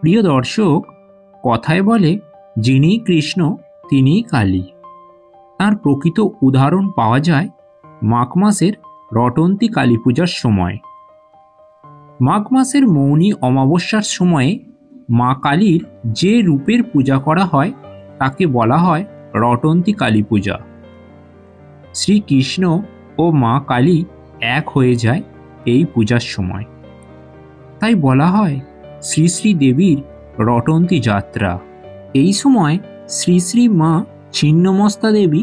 প্রিয় দর্শক, কথায় বলে যিনি কৃষ্ণ তিনিই কালী। তার প্রকৃত উদাহরণ পাওয়া যায় মাঘ মাসের রটন্তী কালী পূজার সময়। মাঘ মাসের মৌনী অমাবস্যার সময়ে মা কালীর যে রূপের পূজা করা হয় তাকে বলা হয় রটন্তী কালী পূজা। শ্রীকৃষ্ণ ও মা কালী এক হয়ে যায় এই পূজার সময়। তাই বলা হয় শ্রী শ্রী দেবীর রটন্তী যাত্রা। এই সময় শ্রী শ্রী মা ছিন্নমস্তা দেবী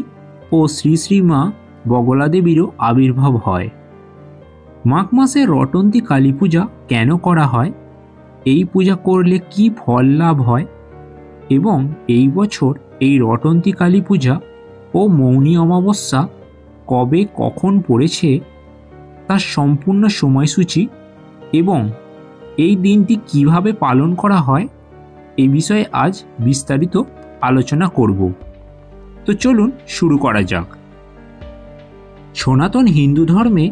ও শ্রী শ্রী মা বগলা দেবীরও আবির্ভাব হয়। মাঘ মাসে রটন্তী কালী পূজা কেন করা হয়, এই পূজা করলে কি ফল লাভ হয় এবং এই বছর এই রটন্তী কালী পূজা ও মৌনী অমাবস্যা কবে কখন পড়েছে তার সম্পূর্ণ সময়সূচি এবং এই দিনটি কিভাবে পালন করা হয় এ বিষয়ে আজ বিস্তারিত আলোচনা করব। তো চলুন শুরু করা যাক। সনাতন হিন্দু ধর্মে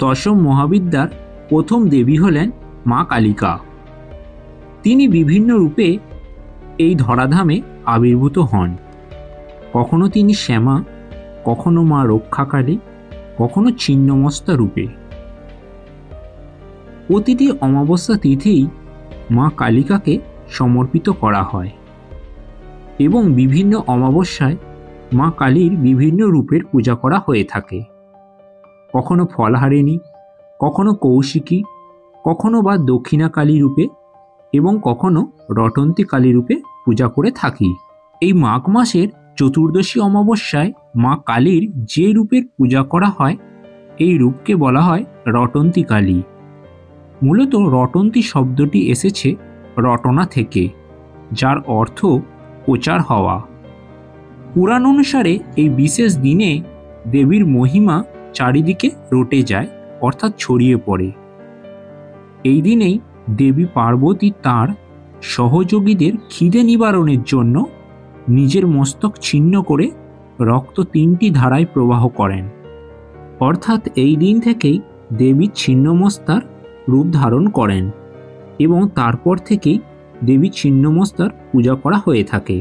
দশম মহাবিদ্যার প্রথম দেবী হলেন মা কালিকা। তিনি বিভিন্ন রূপে এই ধরাধামে আবির্ভূত হন। কখনো তিনি শ্যামা, কখনো মা রক্ষাকালী, কখনো ছিন্নমস্তা রূপে। প্রতিটি অমাবস্যা তিথিই মা কালিকাকে সমর্পিত করা হয় এবং বিভিন্ন অমাবস্যায় মা কালীর বিভিন্ন রূপের পূজা করা হয়ে থাকে। কখনো ফলহারিণী, কখনো কৌশিকী, কখনো বা দক্ষিণা কালী রূপে এবং কখনো রটন্তী কালী রূপে পূজা করে থাকি। এই মাঘ মাসের চতুর্দশী অমাবস্যায় মা কালীর যে রূপের পূজা করা হয় এই রূপকে বলা হয় রটন্তী কালী। মূলত রটন্তী শব্দটি এসেছে রটনা থেকে, যার অর্থ প্রচার হওয়া। পুরাণ অনুসারে এই বিশেষ দিনে দেবীর মহিমা চারিদিকে রটে যায়, অর্থাৎ ছড়িয়ে পড়ে। এই দিনেই দেবী পার্বতী তার সহযোগীদের খিদে নিবারণের জন্য নিজের মস্তক ছিন্ন করে রক্ত 3টি ধারায় প্রবাহ করেন। অর্থাৎ এই দিন থেকেই দেবী ছিন্নমস্তার রূপ ধারণ করেন এবং তারপর থেকেই দেবী ছিন্নমস্তার পূজা করা হয়ে থাকে।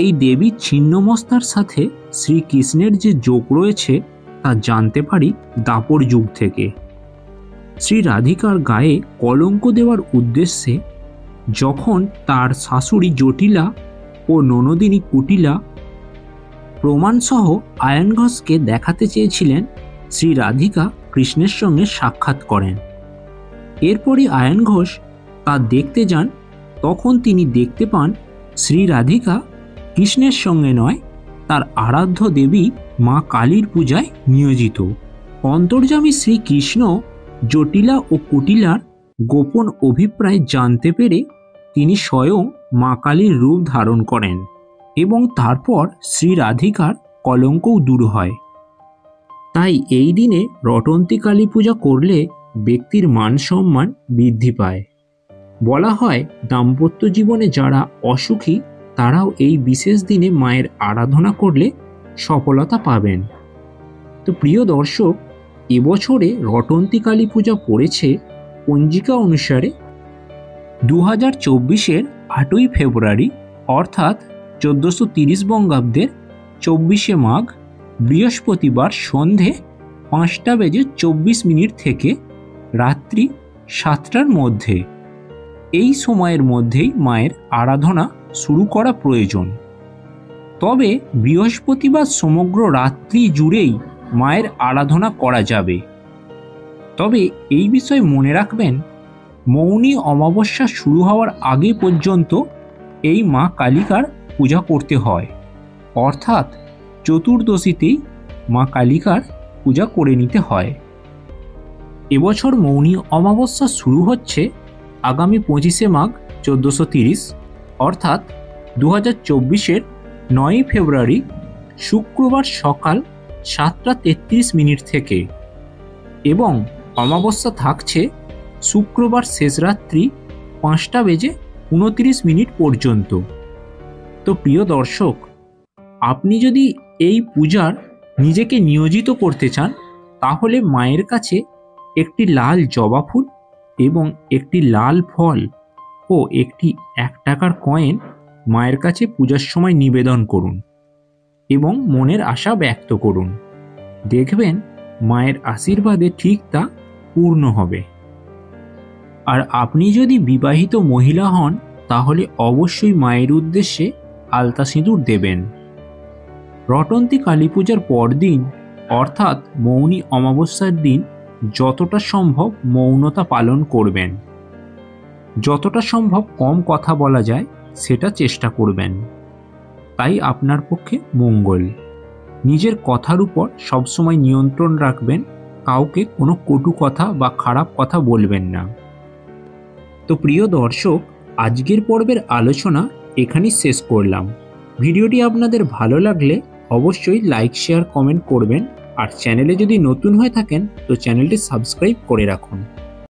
এই দেবী ছিন্নমস্তার সাথে শ্রীকৃষ্ণের যে যোগ রয়েছে তা জানতে পারি দাপর যুগ থেকে। শ্রী রাধিকার গায়ে কলঙ্ক দেওয়ার উদ্দেশ্যে যখন তার শাশুড়ি জটিলা ও ননদিনী কুটিলা প্রমাণসহ আয়ন ঘোষকে দেখাতে চেয়েছিলেন, শ্রী রাধিকা কৃষ্ণের সঙ্গে সাক্ষাৎ করেন। এরপরই আয়ন ঘোষ তা দেখতে যান। তখন তিনি দেখতে পান শ্রী রাধিকা কৃষ্ণের সঙ্গে নয়, তার আরাধ্য দেবী মা কালীর পূজায় নিয়োজিত। অন্তর্যামী শ্রীকৃষ্ণ জটিলা ও কুটিলার গোপন অভিপ্রায় জানতে পেরে তিনি স্বয়ং মা কালীর রূপ ধারণ করেন এবং তারপর শ্রী রাধিকার কলঙ্কও দূর হয়। তাই এই দিনে রটন্তী কালী পূজা করলে ব্যক্তির মান সম্মান বৃদ্ধি পায়। বলা হয় দাম্পত্য জীবনে যারা অসুখী তারাও এই বিশেষ দিনে মায়ের আরাধনা করলে সফলতা পাবেন। তো প্রিয় দর্শক, এবছরে রটন্তী কালী পূজা পড়েছে পঞ্জিকা অনুসারে 2024-এর 8ই ফেব্রুয়ারি, অর্থাৎ 1430 বঙ্গাব্দের 24শে মাঘ, বৃহস্পতিবার সন্ধে 5:24 থেকে রাত্রি 7টার মধ্যে। এই সময়ের মধ্যেই মায়ের আরাধনা শুরু করা প্রয়োজন। তবে বৃহস্পতিবার সমগ্র রাত্রি জুড়েই মায়ের আরাধনা করা যাবে। তবে এই বিষয়ে মনে রাখবেন, মৌনী অমাবস্যা শুরু হওয়ার আগে পর্যন্ত এই মা কালিকার পূজা করতে হয়, অর্থাৎ চতুর্দশীতেই মা কালিকার পূজা করে নিতে হয়। এবছর মৌনী অমাবস্যা শুরু হচ্ছে আগামী 25শে মাঘ 1430, অর্থাৎ 2024-এর 9ই ফেব্রুয়ারি শুক্রবার সকাল 7:33 থেকে এবং অমাবস্যা থাকছে শুক্রবার শেষ রাত্রি 5:29 পর্যন্ত। তো প্রিয় দর্শক, আপনি যদি এই পূজার নিজেকে নিয়োজিত করতে চান তাহলে মায়ের কাছে একটি লাল জবা ফুল এবং একটি লাল ফল ও ও একটি 1 টাকার কয়েন মায়ের কাছে পূজার সময় নিবেদন করুন এবং মনের আশা ব্যক্ত করুন। দেখবেন মায়ের আশীর্বাদে ঠিক তা পূর্ণ হবে। আর আপনি যদি বিবাহিত মহিলা হন তাহলে অবশ্যই মায়ের উদ্দেশ্যে আলতা সিঁদুর দেবেন। রটন্তী কালী পূজার পরদিন অর্থাৎ মৌনী অমাবস্যার দিন যতটা সম্ভব মৌনতা পালন করবেন। যতটা সম্ভব কম কথা বলা যায় সেটা চেষ্টা করবেন, তাই আপনার পক্ষে মঙ্গল। নিজের কথার উপর সবসময় নিয়ন্ত্রণ রাখবেন, কাউকে কোনো কটু কথা বা খারাপ কথা বলবেন না। তো প্রিয় দর্শক, আজকের পর্বের আলোচনা এখানেই শেষ করলাম। ভিডিওটি আপনাদের ভালো লাগলে অবশ্যই লাইক, শেয়ার, কমেন্ট করবেন। আর চ্যানেলে যদি নতুন হয়ে থাকেন তো চ্যানেলটি সাবস্ক্রাইব করে রাখুন।